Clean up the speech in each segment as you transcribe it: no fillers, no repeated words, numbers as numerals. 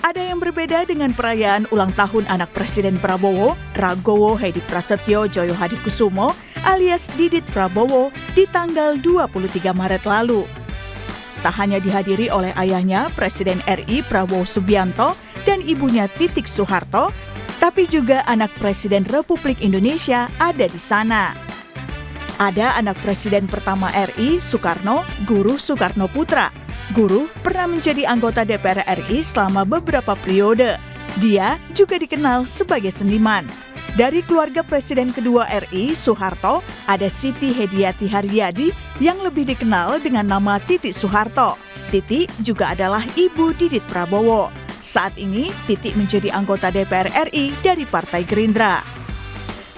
Ada yang berbeda dengan perayaan ulang tahun anak Presiden Prabowo, Ragowo Hedi Prasetyo Joyo Hadikusumo alias Didit Prabowo di tanggal 23 Maret lalu. Tak hanya dihadiri oleh ayahnya Presiden RI Prabowo Subianto dan ibunya Titik Soeharto, tapi juga anak Presiden Republik Indonesia ada di sana. Ada anak Presiden pertama RI, Soekarno, Guru Soekarno Putra. Guru pernah menjadi anggota DPR RI selama beberapa periode. Dia juga dikenal sebagai seniman. Dari keluarga Presiden kedua RI, Soeharto, ada Siti Hediati Haryadi yang lebih dikenal dengan nama Titik Soeharto. Titik juga adalah ibu Didit Prabowo. Saat ini, Titik menjadi anggota DPR RI dari Partai Gerindra.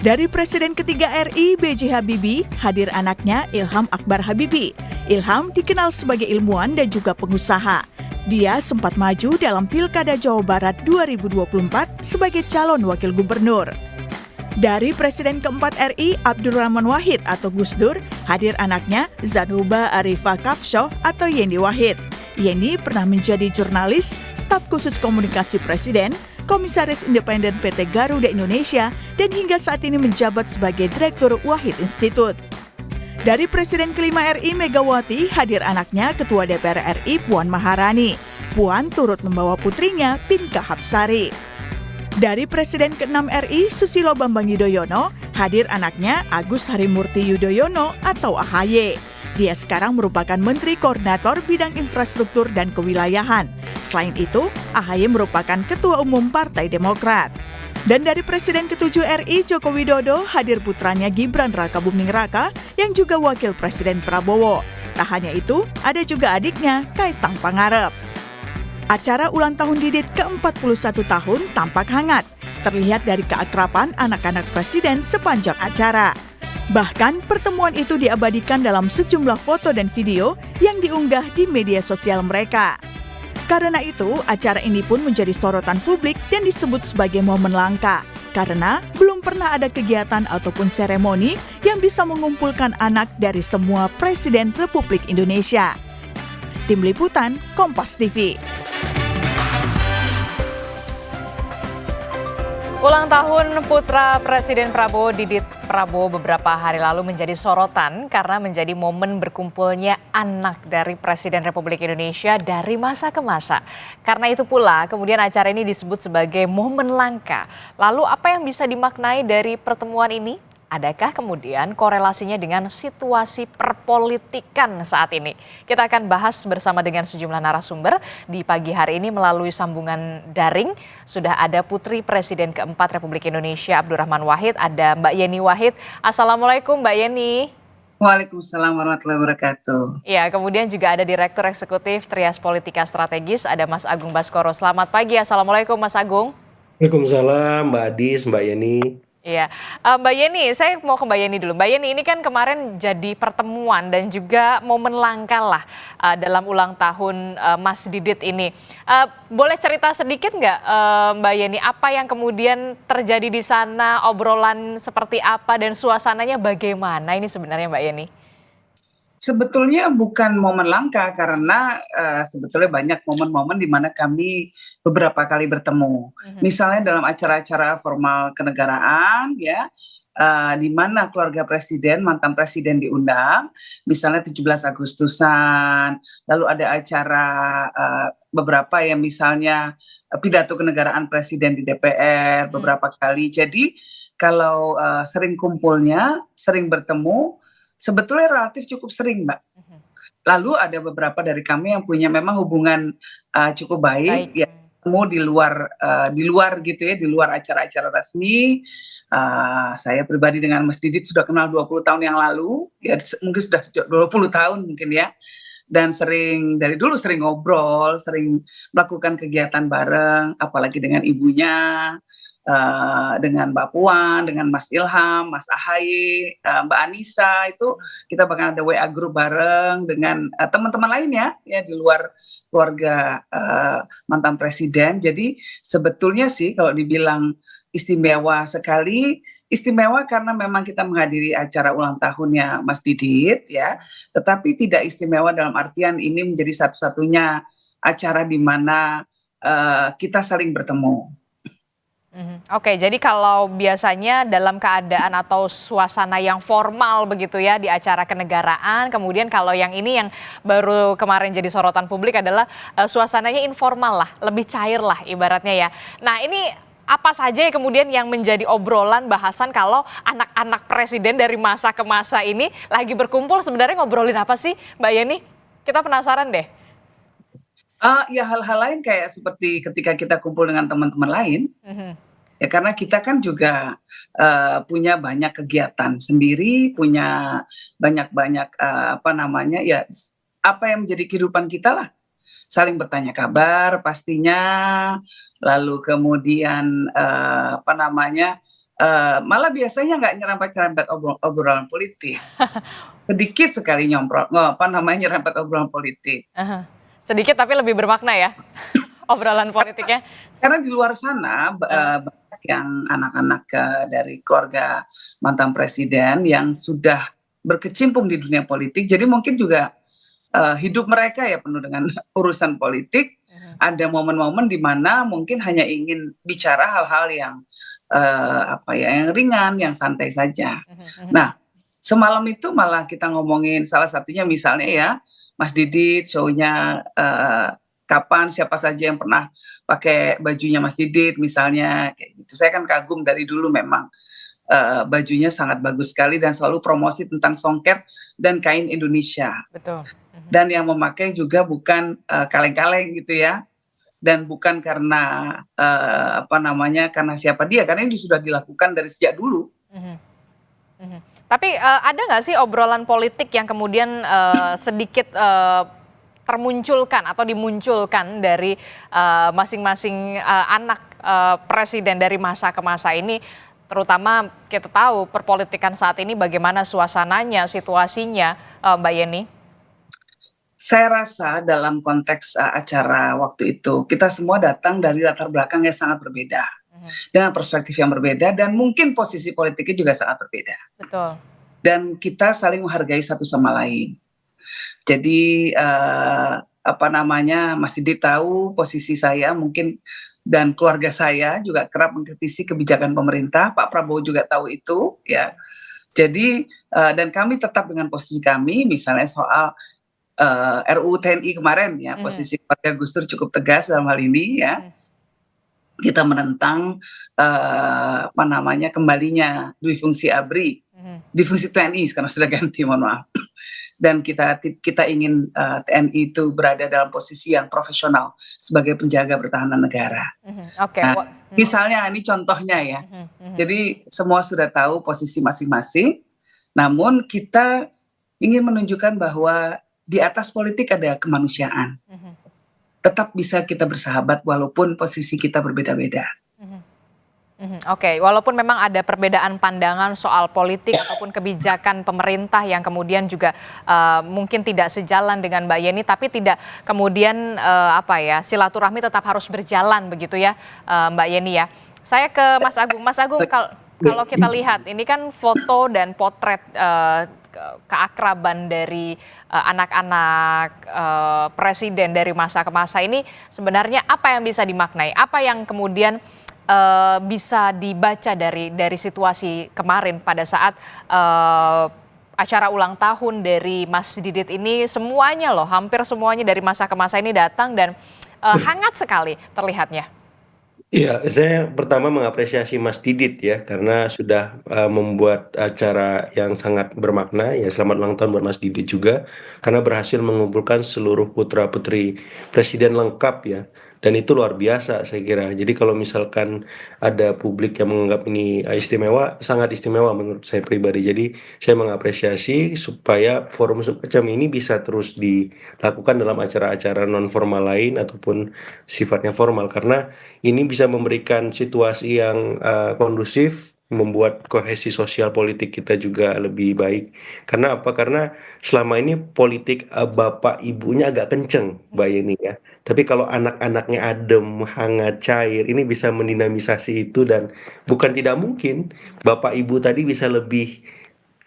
Dari Presiden ketiga RI, B.J. Habibie, hadir anaknya Ilham Akbar Habibie. Ilham dikenal sebagai ilmuwan dan juga pengusaha. Dia sempat maju dalam Pilkada Jawa Barat 2024 sebagai calon wakil gubernur. Dari Presiden keempat RI, Abdurrahman Wahid atau Gus Dur, hadir anaknya Zanuba Arifah Kafshoh atau Yeni Wahid. Yeni pernah menjadi jurnalis, staf khusus komunikasi Presiden, Komisaris Independen PT Garuda Indonesia, dan hingga saat ini menjabat sebagai Direktur Wahid Institute. Dari Presiden kelima RI Megawati, hadir anaknya Ketua DPR RI Puan Maharani. Puan turut membawa putrinya Pinka Hapsari. Dari Presiden ke-6 RI Susilo Bambang Yudhoyono, hadir anaknya Agus Harimurti Yudhoyono atau AHY. Dia sekarang merupakan Menteri Koordinator Bidang Infrastruktur dan Kewilayahan. Selain itu, AHY merupakan Ketua Umum Partai Demokrat. Dan dari Presiden ke-7 RI Joko Widodo, hadir putranya Gibran Rakabuming Raka yang juga Wakil Presiden Prabowo. Tak hanya itu, ada juga adiknya Kaisang Pangarep. Acara ulang tahun Didit ke-41 tahun tampak hangat, terlihat dari keakraban anak-anak Presiden sepanjang acara. Bahkan pertemuan itu diabadikan dalam sejumlah foto dan video yang diunggah di media sosial mereka. Karena itu, acara ini pun menjadi sorotan publik dan disebut sebagai momen langka. Karena belum pernah ada kegiatan ataupun seremoni yang bisa mengumpulkan anak dari semua Presiden Republik Indonesia. Tim Liputan, Kompas TV. Ulang tahun putra Presiden Prabowo, Didit Prabowo, beberapa hari lalu menjadi sorotan karena menjadi momen berkumpulnya anak dari Presiden Republik Indonesia dari masa ke masa. Karena itu pula kemudian acara ini disebut sebagai momen langka. Lalu apa yang bisa dimaknai dari pertemuan ini? Adakah kemudian korelasinya dengan situasi perpolitikan saat ini? Kita akan bahas bersama dengan sejumlah narasumber di pagi hari ini melalui sambungan daring. Sudah ada Putri Presiden keempat Republik Indonesia Abdurrahman Wahid, ada Mbak Yeni Wahid. Assalamualaikum Mbak Yeni. Waalaikumsalam warahmatullahi wabarakatuh. Ya, kemudian juga ada Direktur Eksekutif Trias Politika Strategis, ada Mas Agung Baskoro. Selamat pagi, Assalamualaikum Mas Agung. Waalaikumsalam Mbak Adis, Mbak Yeni. Iya, Mbak Yeni, saya mau ke Mbak Yeni dulu. Mbak Yeni, ini kan kemarin jadi pertemuan dan juga momen langka lah dalam ulang tahun Mas Didit ini. Boleh cerita sedikit nggak Mbak Yeni, apa yang kemudian terjadi di sana, obrolan seperti apa dan suasananya bagaimana ini sebenarnya Mbak Yeni? Sebetulnya bukan momen langka karena sebetulnya banyak momen-momen di mana kami beberapa kali bertemu. Misalnya dalam acara-acara formal kenegaraan ya, di mana keluarga presiden, mantan presiden diundang, misalnya 17 Agustusan, lalu ada acara beberapa yang misalnya pidato kenegaraan presiden di DPR beberapa kali. Jadi kalau sering kumpulnya, sering bertemu, sebetulnya relatif cukup sering, Mbak. Lalu ada beberapa dari kami yang punya memang hubungan cukup baik. Ya, ketemu di luar gitu ya, di luar acara-acara resmi. Saya pribadi dengan Mas Didit sudah kenal 20 tahun yang lalu, ya mungkin sudah 20 tahun mungkin ya. Dan dari dulu sering ngobrol, sering melakukan kegiatan bareng, apalagi dengan ibunya, dengan Mbak Puan, dengan Mas Ilham, Mas AHY, Mbak Anissa, itu kita bahkan ada WA group bareng dengan teman-teman lainnya ya di luar keluarga mantan presiden. Jadi sebetulnya sih kalau dibilang istimewa sekali, istimewa karena memang kita menghadiri acara ulang tahunnya Mas Didit ya, tetapi tidak istimewa dalam artian ini menjadi satu-satunya acara di mana kita saling bertemu. Oke, jadi kalau biasanya dalam keadaan atau suasana yang formal begitu ya di acara kenegaraan, kemudian kalau yang ini yang baru kemarin jadi sorotan publik adalah suasananya informal lah, lebih cair lah ibaratnya ya. Nah ini apa saja ya kemudian yang menjadi obrolan bahasan kalau anak-anak presiden dari masa ke masa ini lagi berkumpul sebenarnya ngobrolin apa sih Mbak Yeni? Kita penasaran deh. Ya hal-hal lain kayak seperti ketika kita kumpul dengan teman-teman lain, ya karena kita kan juga punya banyak kegiatan sendiri, punya banyak-banyak ya apa yang menjadi kehidupan kita lah, saling bertanya kabar pastinya, lalu kemudian malah biasanya nggak nyerempet-nyerempet obrolan politik, sedikit sekali nyerempet obrolan politik. Sedikit tapi lebih bermakna ya obrolan politiknya. Karena di luar sana banyak yang anak-anak dari keluarga mantan presiden yang sudah berkecimpung di dunia politik, jadi mungkin juga hidup mereka ya penuh dengan urusan politik. Ada momen-momen di mana mungkin hanya ingin bicara hal-hal yang yang ringan, yang santai saja. Nah, semalam itu malah kita ngomongin salah satunya misalnya ya Mas Didit show-nya kapan, siapa saja yang pernah pakai bajunya Mas Didit misalnya kayak gitu. Saya kan kagum dari dulu memang bajunya sangat bagus sekali dan selalu promosi tentang songket dan kain Indonesia. Betul. Dan yang memakai juga bukan kaleng-kaleng gitu ya. Dan bukan karena karena siapa dia, karena ini sudah dilakukan dari sejak dulu. Tapi ada nggak sih obrolan politik yang kemudian sedikit termunculkan atau dimunculkan dari masing-masing anak presiden dari masa ke masa ini, terutama kita tahu perpolitikan saat ini bagaimana suasananya, situasinya, Mbak Yeni? Saya rasa dalam konteks acara waktu itu, kita semua datang dari latar belakang yang sangat berbeda. Dengan perspektif yang berbeda dan mungkin posisi politiknya juga sangat berbeda. Betul. Dan kita saling menghargai satu sama lain. Jadi Mas Didi tahu posisi saya mungkin dan keluarga saya juga kerap mengkritisi kebijakan pemerintah. Pak Prabowo juga tahu itu ya. Jadi dan kami tetap dengan posisi kami misalnya soal RUU TNI kemarin ya, posisi keluarga Gus Dur cukup tegas dalam hal ini ya. Kita menentang kembalinya dui fungsi ABRI, di fungsi TNI sekarang sudah ganti, mohon maaf. Dan kita ingin TNI itu berada dalam posisi yang profesional sebagai penjaga pertahanan negara. Nah, misalnya ini contohnya ya. Jadi semua sudah tahu posisi masing-masing, namun kita ingin menunjukkan bahwa di atas politik ada kemanusiaan. Tetap bisa kita bersahabat walaupun posisi kita berbeda-beda. Oke, walaupun memang ada perbedaan pandangan soal politik ataupun kebijakan pemerintah yang kemudian juga mungkin tidak sejalan dengan Mbak Yeni, tapi tidak kemudian silaturahmi tetap harus berjalan begitu ya, Mbak Yeni ya. Saya ke Mas Agung. Mas Agung, kalau kita lihat ini kan foto dan potret keakraban dari anak-anak presiden dari masa ke masa ini sebenarnya apa yang bisa dimaknai? Apa yang kemudian bisa dibaca dari situasi kemarin pada saat acara ulang tahun dari Mas Didit ini, semuanya loh, hampir semuanya dari masa ke masa ini datang dan hangat sekali terlihatnya. Iya, saya pertama mengapresiasi Mas Didit ya, karena sudah membuat acara yang sangat bermakna. Ya, selamat ulang tahun buat Mas Didit juga, karena berhasil mengumpulkan seluruh putra-putri presiden lengkap ya. Dan itu luar biasa saya kira. Jadi kalau misalkan ada publik yang menganggap ini istimewa, sangat istimewa menurut saya pribadi. Jadi saya mengapresiasi supaya forum semacam ini bisa terus dilakukan dalam acara-acara non formal lain ataupun sifatnya formal. Karena ini bisa memberikan situasi yang kondusif, membuat kohesi sosial politik kita juga lebih baik. Karena apa? Karena selama ini politik bapak ibunya agak kenceng, Mbak Yeni ya. Tapi kalau anak-anaknya adem, hangat, cair, ini bisa mendinamisasi itu dan bukan tidak mungkin bapak ibu tadi bisa lebih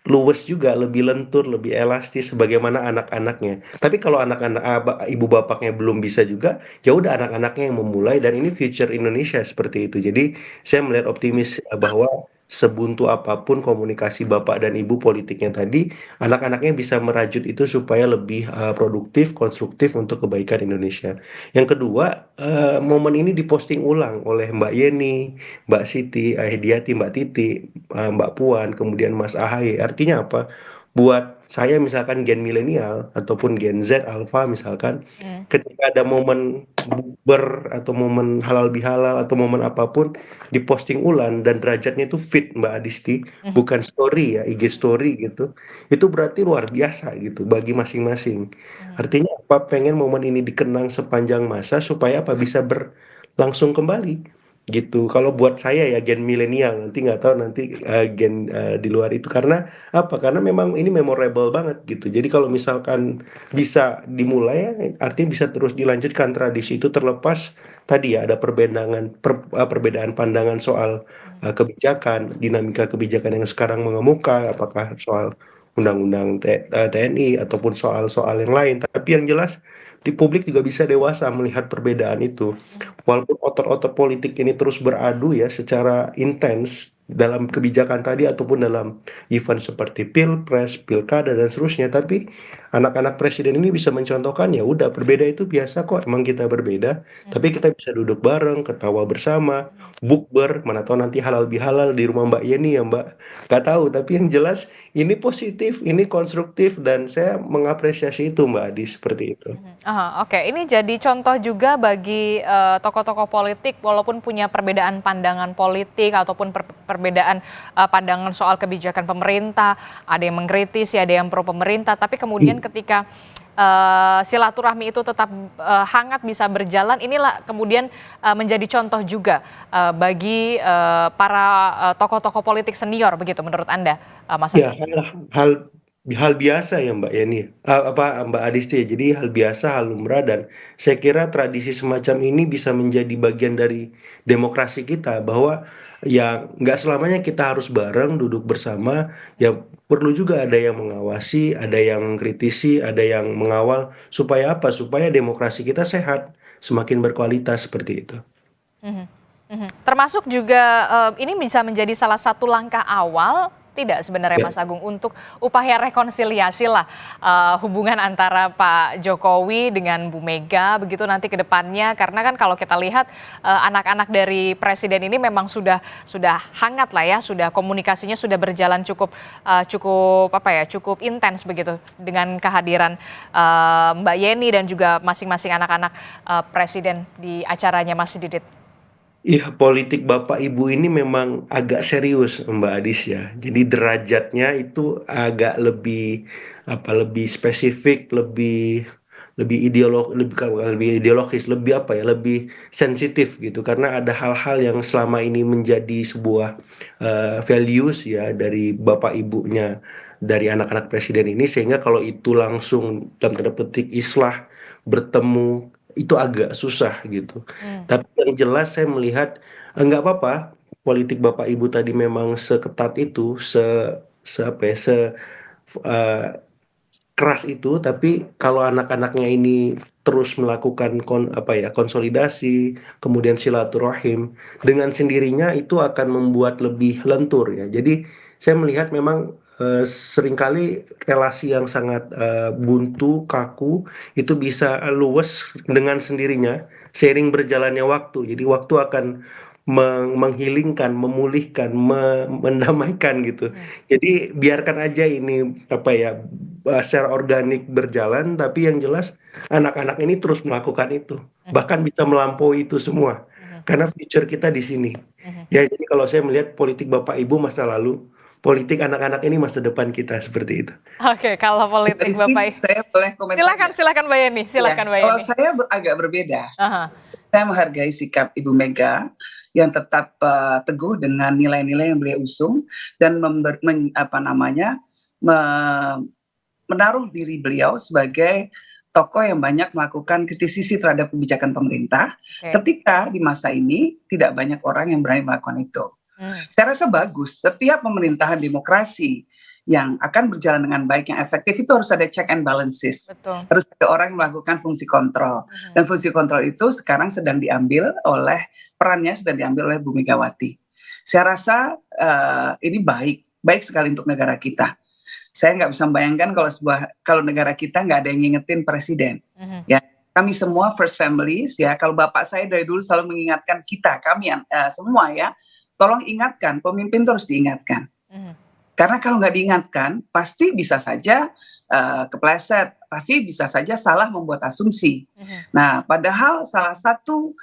luwes juga, lebih lentur, lebih elastis sebagaimana anak-anaknya. Tapi kalau anak-anak ibu bapaknya belum bisa juga, ya udah anak-anaknya yang memulai dan ini future Indonesia seperti itu. Jadi saya melihat optimis bahwa sebuntu apapun komunikasi bapak dan ibu politiknya tadi, anak-anaknya bisa merajut itu supaya lebih produktif, konstruktif untuk kebaikan Indonesia. Yang kedua, momen ini diposting ulang oleh Mbak Yeni, Mbak Siti, Hediati, Mbak Titi, Mbak Puan, kemudian Mas Ahaye. Artinya apa? Buat saya misalkan gen milenial ataupun gen Z, Alpha misalkan, ketika ada momen bukber atau momen halal bihalal atau momen apapun diposting ulang dan derajatnya itu fit Mbak Adisti, bukan story ya, IG story gitu. Itu berarti luar biasa gitu bagi masing-masing. Artinya apa? Pengen momen ini dikenang sepanjang masa supaya apa bisa berlangsung kembali gitu. Kalau buat saya ya gen milenial, nanti nggak tahu nanti gen di luar itu karena apa? Karena memang ini memorable banget gitu. Jadi kalau misalkan bisa dimulai ya, artinya bisa terus dilanjutkan tradisi itu terlepas tadi ya ada perbedaan pandangan soal kebijakan, dinamika kebijakan yang sekarang mengemuka, apakah soal undang-undang TNI ataupun soal-soal yang lain. Tapi yang jelas di publik juga bisa dewasa melihat perbedaan itu. Walaupun otot-otot politik ini terus beradu ya secara intens dalam kebijakan tadi ataupun dalam event seperti pilpres, pilkada dan seterusnya, tapi anak-anak presiden ini bisa mencontohkan ya udah berbeda itu biasa kok, emang kita berbeda, tapi kita bisa duduk bareng, ketawa bersama, bukber, mana tahu nanti halal bihalal di rumah Mbak Yeni ya Mbak, nggak tahu, tapi yang jelas ini positif, ini konstruktif dan saya mengapresiasi itu Mbak Adi seperti itu. Oke, ini jadi contoh juga bagi tokoh-tokoh politik walaupun punya perbedaan pandangan politik ataupun perbedaan pandangan soal kebijakan pemerintah, ada yang mengkritisi, ada yang pro pemerintah, tapi kemudian ketika silaturahmi itu tetap hangat bisa berjalan, inilah kemudian menjadi contoh juga bagi para tokoh-tokoh politik senior begitu menurut Anda, Mas Ya, Agung? hal hal biasa ya Mbak Yani, Mbak Adisti ya. Jadi hal biasa, hal lumrah dan saya kira tradisi semacam ini bisa menjadi bagian dari demokrasi kita bahwa ya nggak selamanya kita harus bareng duduk bersama, ya perlu juga ada yang mengawasi, ada yang kritisi, ada yang mengawal supaya apa? Supaya demokrasi kita sehat, semakin berkualitas seperti itu. Mhm, mhm. Termasuk juga ini bisa menjadi salah satu langkah awal tidak sebenarnya Ya. Mas Agung untuk upaya rekonsiliasi lah hubungan antara Pak Jokowi dengan Bu Mega begitu nanti ke depannya karena kan kalau kita lihat anak-anak dari presiden ini memang sudah hangat lah ya, sudah komunikasinya sudah berjalan cukup cukup intens begitu dengan kehadiran Mbak Yeni dan juga masing-masing anak-anak presiden di acaranya Mas Didit. Iya, politik Bapak Ibu ini memang agak serius, Mbak Adis ya. Jadi derajatnya itu agak lebih lebih spesifik, lebih lebih lebih ideologis, lebih lebih sensitif gitu. Karena ada hal-hal yang selama ini menjadi sebuah values ya dari Bapak Ibunya dari anak-anak presiden ini sehingga kalau itu langsung dalam tanda petik islah bertemu itu agak susah gitu. Tapi yang jelas saya melihat nggak apa-apa politik Bapak Ibu tadi memang seketat itu, se apa ya, eh, keras itu, tapi kalau anak-anaknya ini terus melakukan konsolidasi, kemudian silaturahim dengan sendirinya itu akan membuat lebih lentur ya. Jadi saya melihat memang seringkali relasi yang sangat buntu, kaku itu bisa luwes dengan sendirinya seiring berjalannya waktu. Jadi waktu akan menghilingkan, memulihkan, mendamaikan gitu. Jadi biarkan aja ini secara organik berjalan, tapi yang jelas anak-anak ini terus melakukan itu, bahkan bisa melampaui itu semua, karena future kita di sini. Ya, jadi kalau saya melihat politik Bapak Ibu masa lalu, politik anak-anak ini masa depan kita seperti itu. Oke, kalau politik Rizky, Bapak. saya boleh komentar Silakan, nggak? silakan Mbak Yeni, Ya, silakan Mbak kalau Yeni. saya agak berbeda. Aha. Saya menghargai sikap Ibu Mega yang tetap teguh dengan nilai-nilai yang beliau usung dan menaruh diri beliau sebagai tokoh yang banyak melakukan kritisisi terhadap kebijakan pemerintah. Oke. Ketika di masa ini tidak banyak orang yang berani melakukan itu. Saya rasa bagus. Setiap pemerintahan demokrasi yang akan berjalan dengan baik, yang efektif, itu harus ada check and balances. Betul. Harus ada orang yang melakukan fungsi kontrol. Dan fungsi kontrol itu sekarang sedang diambil oleh, perannya sedang diambil oleh Bu Megawati. Saya rasa ini baik sekali untuk negara kita. Saya nggak bisa membayangkan kalau negara kita nggak ada yang ngingetin presiden. Ya, kami semua first families ya. Kalau bapak saya dari dulu selalu mengingatkan kami semua ya, tolong ingatkan, pemimpin itu harus diingatkan. Karena kalau nggak diingatkan, pasti bisa saja kepleset, pasti bisa saja salah membuat asumsi. Nah, padahal salah satu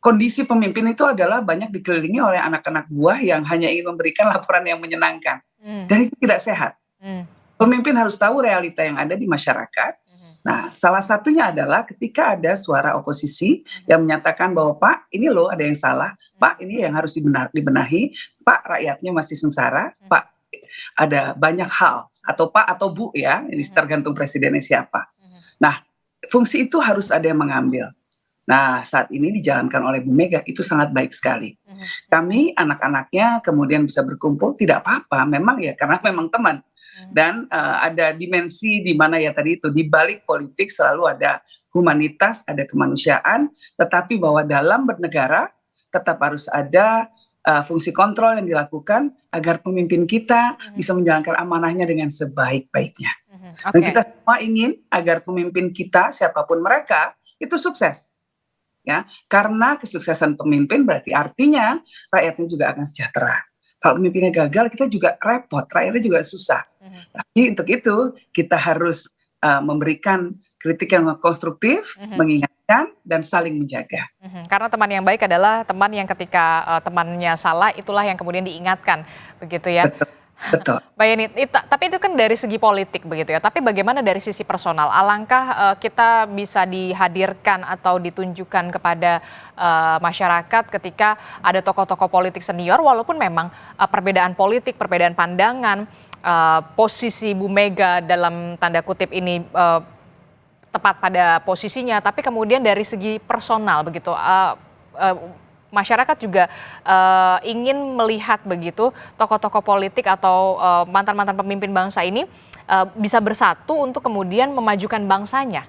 kondisi pemimpin itu adalah banyak dikelilingi oleh anak-anak buah yang hanya ingin memberikan laporan yang menyenangkan. Dan itu tidak sehat. Pemimpin harus tahu realita yang ada di masyarakat. Nah, salah satunya adalah ketika ada suara oposisi yang menyatakan bahwa Pak, ini loh ada yang salah, Pak ini yang harus dibenahi, Pak rakyatnya masih sengsara, Pak ada banyak hal, atau Pak atau Bu ya, ini tergantung presidennya siapa. Nah, fungsi itu harus ada yang mengambil. Nah, saat ini dijalankan oleh Bu Mega, itu sangat baik sekali. Kami anak-anaknya kemudian bisa berkumpul, tidak apa-apa, memang ya karena memang teman. Dan ada dimensi di mana ya tadi itu, di balik politik selalu ada humanitas, ada kemanusiaan, tetapi bahwa dalam bernegara tetap harus ada fungsi kontrol yang dilakukan agar pemimpin kita bisa menjalankan amanahnya dengan sebaik-baiknya. Dan kita semua ingin agar pemimpin kita, siapapun mereka, itu sukses. Ya, karena kesuksesan pemimpin berarti artinya rakyatnya juga akan sejahtera. Kalau pemimpinnya gagal, kita juga repot, rakyatnya juga susah. Tapi untuk itu kita harus memberikan kritik yang konstruktif, mengingatkan, dan saling menjaga. Karena teman yang baik adalah teman yang ketika temannya salah, itulah yang kemudian diingatkan, begitu ya. Betul. Mbak Yeni, tapi itu kan dari segi politik begitu ya. Tapi bagaimana dari sisi personal? Alangkah kita bisa dihadirkan atau ditunjukkan kepada masyarakat ketika ada tokoh-tokoh politik senior, walaupun memang perbedaan politik, perbedaan pandangan, posisi Bu Mega dalam tanda kutip ini tepat pada posisinya, tapi kemudian dari segi personal begitu. Masyarakat juga ingin melihat begitu tokoh-tokoh politik atau mantan-mantan pemimpin bangsa ini bisa bersatu untuk kemudian memajukan bangsanya.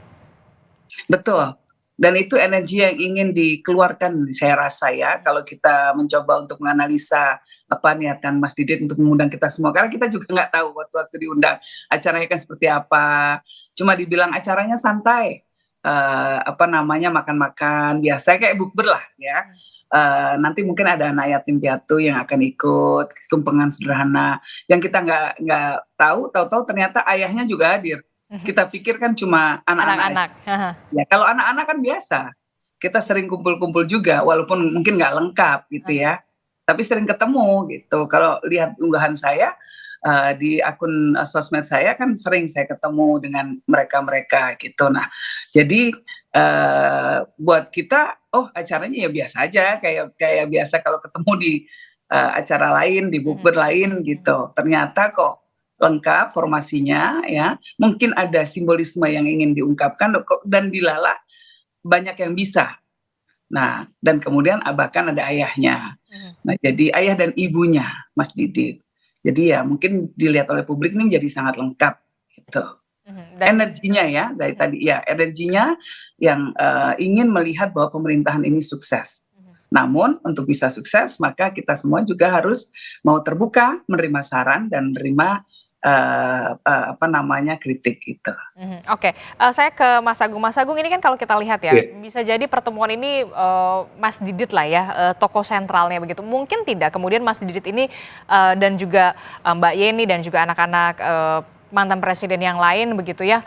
Betul. Dan itu energi yang ingin dikeluarkan, saya rasa ya, kalau kita mencoba untuk menganalisa niatan Mas Didit untuk mengundang kita semua. Karena kita juga nggak tahu waktu-waktu diundang acaranya kan seperti apa. Cuma dibilang acaranya santai. Makan-makan biasa kayak bukber lah ya. Nanti mungkin ada anak yatim piatu yang akan ikut, tumpengan sederhana yang kita nggak tahu ternyata ayahnya juga hadir. Kita pikir kan cuma anak-anak. Ya kalau anak-anak kan biasa, kita sering kumpul-kumpul juga walaupun mungkin nggak lengkap gitu ya, tapi sering ketemu gitu. Kalau lihat unggahan saya di akun sosmed saya kan sering saya ketemu dengan mereka gitu. Nah, jadi buat kita, acaranya ya biasa aja, kayak biasa kalau ketemu di acara lain, di bukber lain gitu. Ternyata kok lengkap formasinya ya. Mungkin ada simbolisme yang ingin diungkapkan dan dilala banyak yang bisa. Nah, dan kemudian bahkan ada ayahnya. Nah, jadi ayah dan ibunya Mas Didit. Jadi ya mungkin dilihat oleh publik ini menjadi sangat lengkap gitu. Energinya ya dari tadi ya, energinya yang ingin melihat bahwa pemerintahan ini sukses. Namun untuk bisa sukses maka kita semua juga harus mau terbuka, menerima saran dan menerima kritik gitu. Oke, saya ke Mas Agung. Mas Agung, ini kan kalau kita lihat ya, bisa jadi pertemuan ini Mas Didit lah ya, tokoh sentralnya begitu. Mungkin tidak, kemudian Mas Didit ini dan juga Mbak Yeni dan juga anak-anak mantan presiden yang lain begitu ya,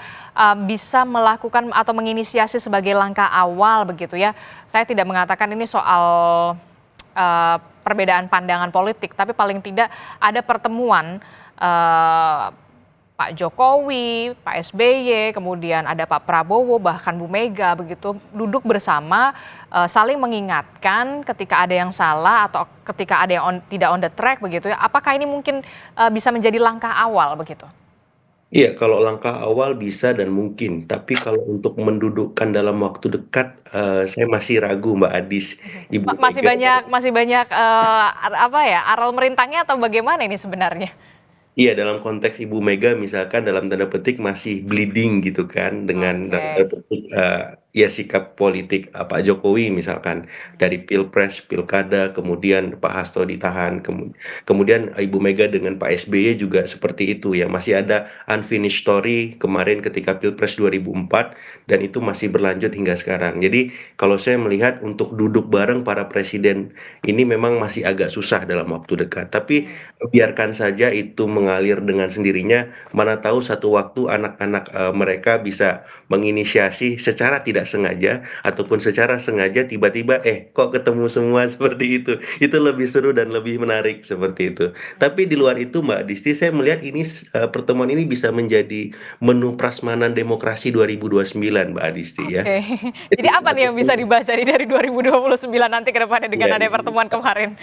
bisa melakukan atau menginisiasi sebagai langkah awal begitu ya. Saya tidak mengatakan ini soal perbedaan pandangan politik, tapi paling tidak ada pertemuan Pak Jokowi, Pak SBY, kemudian ada Pak Prabowo, bahkan Bu Mega begitu, duduk bersama saling mengingatkan ketika ada yang salah atau ketika ada yang tidak on the track begitu ya. Apakah ini mungkin bisa menjadi langkah awal begitu? Iya, kalau langkah awal bisa dan mungkin, tapi kalau untuk mendudukkan dalam waktu dekat, saya masih ragu Mbak Adis, Mhm. Ibu Masih Mega. masih banyak, apa ya, aral merintangnya atau bagaimana ini sebenarnya? Iya, dalam konteks Ibu Mega misalkan dalam tanda petik masih bleeding gitu kan dengan dalam tanda Oke. petik, ya sikap politik, Pak Jokowi misalkan dari pilpres, pilkada, kemudian Pak Hasto ditahan, kemudian Ibu Mega dengan Pak SBY juga seperti itu ya, masih ada unfinished story kemarin ketika pilpres 2004 dan itu masih berlanjut hingga sekarang. Jadi kalau saya melihat untuk duduk bareng para presiden ini memang masih agak susah dalam waktu dekat. Tapi Mhm. biarkan saja itu mengalir dengan sendirinya, mana tahu satu waktu anak-anak, mereka bisa menginisiasi secara tidak sengaja ataupun secara sengaja tiba-tiba, kok ketemu semua seperti itu. Itu lebih seru dan lebih menarik seperti itu. Tapi di luar itu Mbak Disti, saya melihat ini pertemuan ini bisa menjadi menu prasmanan demokrasi 2029 Mbak Disti ya. Oke. Jadi Jadi apa nih yang bisa dibaca nih dari 2029 nanti ke depannya iya, dengan adanya pertemuan kemarin?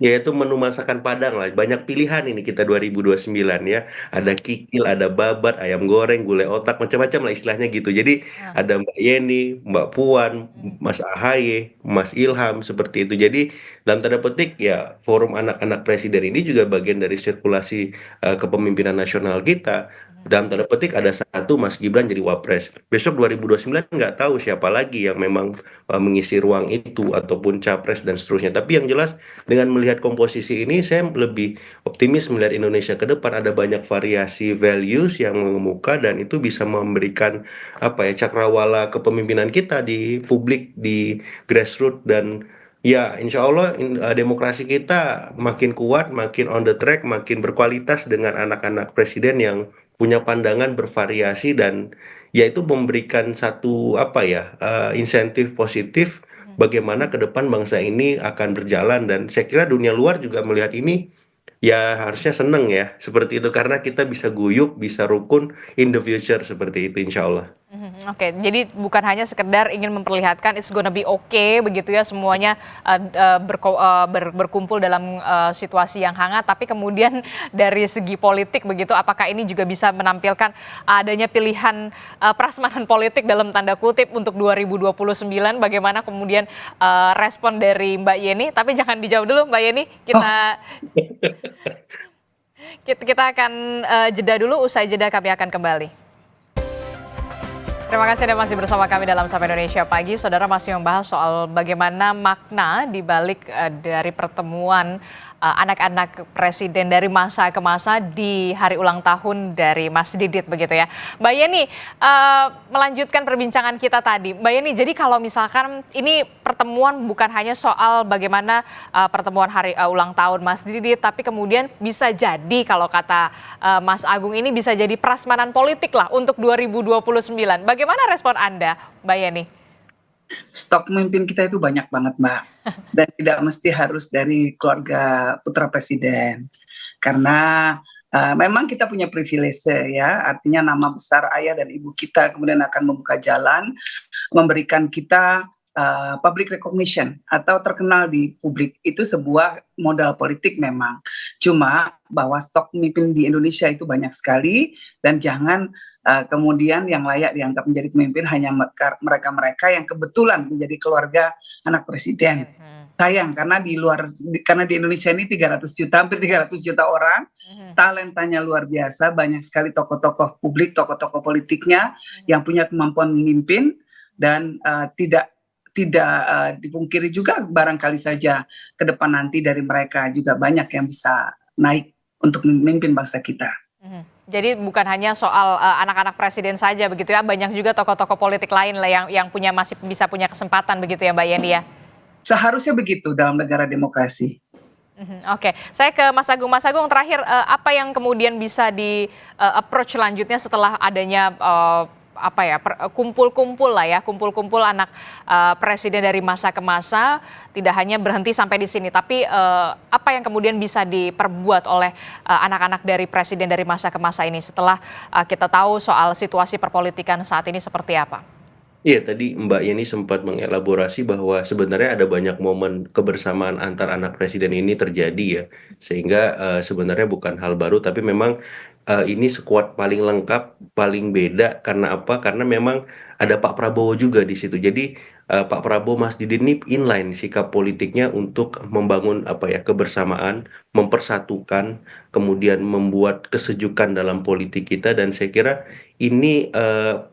yaitu menu masakan Padang lah, banyak pilihan ini kita 2029 ya. Ada kikil, ada babat, ayam goreng, gulai otak, macam-macam lah istilahnya gitu. Jadi Nah, ada Mbak Yeni, Mbak Puan, mhm, Mas Ahaye, Mas Ilham seperti itu. Jadi dalam tanda petik ya forum anak-anak presiden ini juga bagian dari sirkulasi kepemimpinan nasional kita. mhm. Dalam tanda petik ada satu Mas Gibran jadi wapres. Besok 2029 nggak tahu siapa lagi yang memang mengisi ruang itu ataupun capres dan seterusnya. Tapi yang jelas dengan melihat komposisi ini, saya lebih optimis melihat Indonesia ke depan ada banyak variasi values yang mengemuka dan itu bisa memberikan apa ya cakrawala kepemimpinan kita di publik, di grassroots dan ya insya Allah demokrasi kita makin kuat, makin on the track, makin berkualitas dengan anak-anak presiden yang punya pandangan bervariasi dan yaitu memberikan satu apa ya insentif positif Mhm. bagaimana ke depan bangsa ini akan berjalan dan saya kira dunia luar juga melihat ini ya harusnya seneng ya seperti itu karena kita bisa guyup, bisa rukun in the future seperti itu insya Allah. Mhm, oke, jadi bukan hanya sekedar ingin memperlihatkan it's gonna be okay begitu ya semuanya berkumpul dalam situasi yang hangat, tapi kemudian dari segi politik begitu, apakah ini juga bisa menampilkan adanya pilihan prasmanan politik dalam tanda kutip untuk 2029? Bagaimana kemudian respon dari Mbak Yeni? Tapi jangan dijawab dulu Mbak Yeni, Oh, kita akan jeda dulu. Usai jeda kami akan kembali. Terima kasih Anda masih bersama kami dalam Sapa Indonesia Pagi. Saudara masih membahas soal bagaimana makna di balik dari pertemuan anak-anak presiden dari masa ke masa di hari ulang tahun dari Mas Didit begitu ya. Mbak Yeni, melanjutkan perbincangan kita tadi. Mbak Yeni, jadi kalau misalkan ini pertemuan bukan hanya soal bagaimana pertemuan hari ulang tahun Mas Didit, tapi kemudian bisa jadi kalau kata Mas Agung ini bisa jadi prasmanan politik lah untuk 2029. Bagaimana respon Anda, Mbak Yeni? stok pemimpin kita itu banyak banget, Mbak. Dan tidak mesti harus dari keluarga putra presiden. Karena memang kita punya privilege ya, artinya nama besar ayah dan ibu kita kemudian akan membuka jalan, memberikan kita public recognition atau terkenal di publik. Itu sebuah modal politik memang. Cuma bahwa stok pemimpin di Indonesia itu banyak sekali dan jangan kemudian yang layak dianggap menjadi pemimpin hanya mereka-mereka yang kebetulan menjadi keluarga anak presiden. Mhm, Sayang karena di Indonesia ini 300 juta, hampir 300 juta orang, mhm, talentanya luar biasa, banyak sekali tokoh-tokoh publik, tokoh-tokoh politiknya mhm. yang punya kemampuan memimpin dan tidak dipungkiri juga barangkali saja ke depan nanti dari mereka juga banyak yang bisa naik untuk memimpin bangsa kita. Mhm. Jadi bukan hanya soal anak-anak presiden saja begitu ya, banyak juga tokoh-tokoh politik lain lah yang masih bisa punya kesempatan begitu ya Mbak Yeni ya. Seharusnya begitu dalam negara demokrasi. Mhm, oke, saya ke Mas Agung. Mas Agung terakhir apa yang kemudian bisa di approach selanjutnya setelah adanya apa ya kumpul-kumpul lah ya, kumpul-kumpul anak presiden dari masa ke masa, tidak hanya berhenti sampai di sini, tapi apa yang kemudian bisa diperbuat oleh anak-anak dari presiden dari masa ke masa ini setelah kita tahu soal situasi perpolitikan saat ini seperti apa? Iya, tadi Mbak Yeni sempat mengelaborasi bahwa sebenarnya ada banyak momen kebersamaan antar anak presiden ini terjadi ya, sehingga sebenarnya bukan hal baru, tapi memang ini skuad paling lengkap, paling beda karena apa? Karena memang ada Pak Prabowo juga di situ. Jadi, Pak Prabowo, Mas Didit ini inline sikap politiknya untuk membangun apa ya, kebersamaan, mempersatukan, kemudian membuat kesejukan dalam politik kita dan saya kira ini,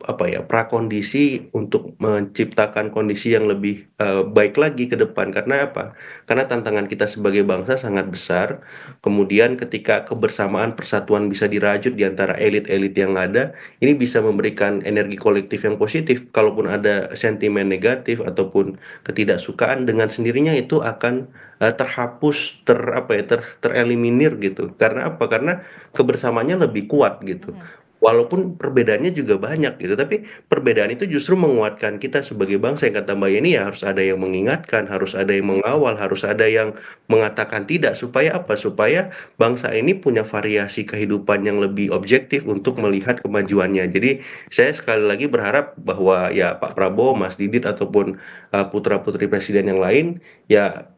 apa ya, prakondisi untuk menciptakan kondisi yang lebih, baik lagi ke depan. Karena apa? Karena tantangan kita sebagai bangsa sangat besar, kemudian ketika kebersamaan, persatuan bisa dirajut di antara elit-elit yang ada, ini bisa memberikan energi kolektif yang positif. Kalaupun ada sentimen negatif ataupun ketidaksukaan, dengan sendirinya itu akan, terhapus, apa ya, tereliminir gitu. Karena apa? Karena kebersamaannya lebih kuat gitu. Walaupun perbedaannya juga banyak gitu, tapi perbedaan itu justru menguatkan kita sebagai bangsa. Yang kata Mbak Yeni ya harus ada yang mengingatkan, harus ada yang mengawal, harus ada yang mengatakan tidak. Supaya apa? Supaya bangsa ini punya variasi kehidupan yang lebih objektif untuk melihat kemajuannya. Jadi saya sekali lagi berharap bahwa ya Pak Prabowo, Mas Didit ataupun putra-putri presiden yang lain ya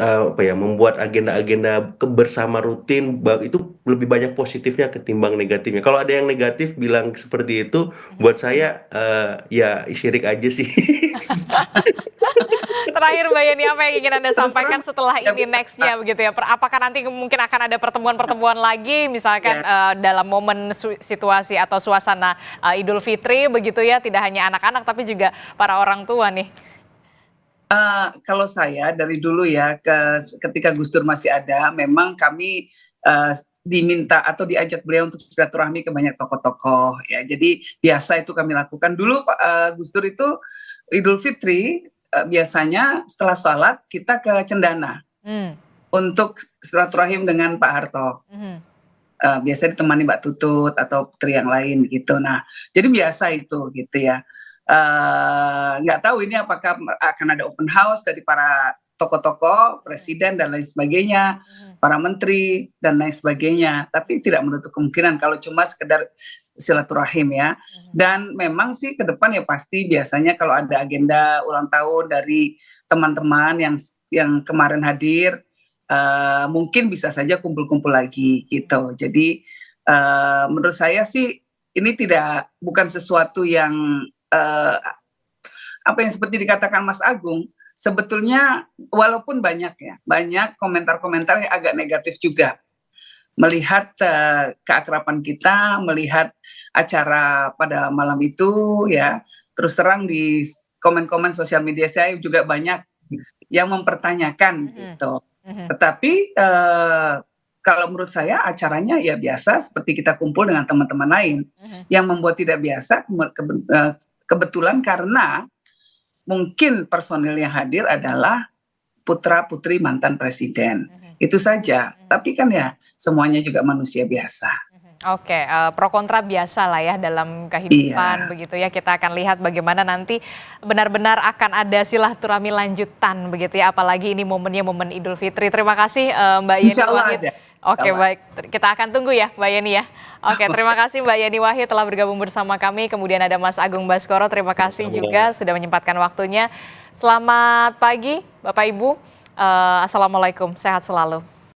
apa ya, membuat agenda-agenda bersama rutin itu lebih banyak positifnya ketimbang negatifnya. Kalau ada yang negatif bilang seperti itu, buat saya ya syirik aja sih. Terakhir Mbak Yeni, apa yang ingin Anda Terus sampaikan terang setelah ya ini next-nya begitu ya? Apakah nanti mungkin akan ada pertemuan-pertemuan lagi misalkan ya. dalam momen situasi atau suasana Idul Fitri begitu ya, tidak hanya anak-anak tapi juga para orang tua nih. Kalau saya dari dulu ya ketika Gus Dur masih ada, memang kami diminta atau diajak beliau untuk silaturahmi ke banyak tokoh-tokoh ya. Jadi biasa itu kami lakukan. Dulu Pak Gus Dur itu Idul Fitri biasanya setelah sholat kita ke Cendana Hmm. untuk silaturahim dengan Pak Harto. Mhm. Biasanya ditemani Mbak Tutut atau putri yang lain gitu. Nah, jadi biasa itu gitu ya. Nggak tahu ini apakah akan ada open house dari para tokoh-tokoh, presiden dan lain sebagainya, para menteri dan lain sebagainya. Tapi tidak menutup kemungkinan kalau cuma sekedar silaturahim ya. Dan memang sih ke depan ya pasti biasanya kalau ada agenda ulang tahun dari teman-teman yang kemarin hadir, mungkin bisa saja kumpul-kumpul lagi gitu. Jadi menurut saya sih ini bukan sesuatu yang apa yang seperti dikatakan Mas Agung, sebetulnya walaupun banyak komentar-komentar yang agak negatif juga melihat keakraban kita, melihat acara pada malam itu ya. Terus terang di komen-komen sosial media saya juga banyak yang mempertanyakan gitu. Tetapi kalau menurut saya acaranya ya biasa seperti kita kumpul dengan teman-teman lain. Yang membuat tidak biasa kebetulan karena mungkin personil yang hadir adalah putra-putri mantan presiden. Itu saja. Tapi kan ya semuanya juga manusia biasa. Oke, pro kontra biasa lah ya dalam kehidupan begitu ya. Kita akan lihat bagaimana nanti benar-benar akan ada silaturahmi lanjutan begitu ya. Apalagi ini momennya momen Idul Fitri. Terima kasih Mbak Yeni Wahid. Ada. Oke baik, kita akan tunggu ya Mbak Yeni ya. Oke, terima kasih Mbak Yeni Wahid telah bergabung bersama kami. Kemudian ada Mas Agung Baskoro, terima kasih juga sudah menyempatkan waktunya. Selamat pagi Bapak Ibu, Assalamualaikum, sehat selalu.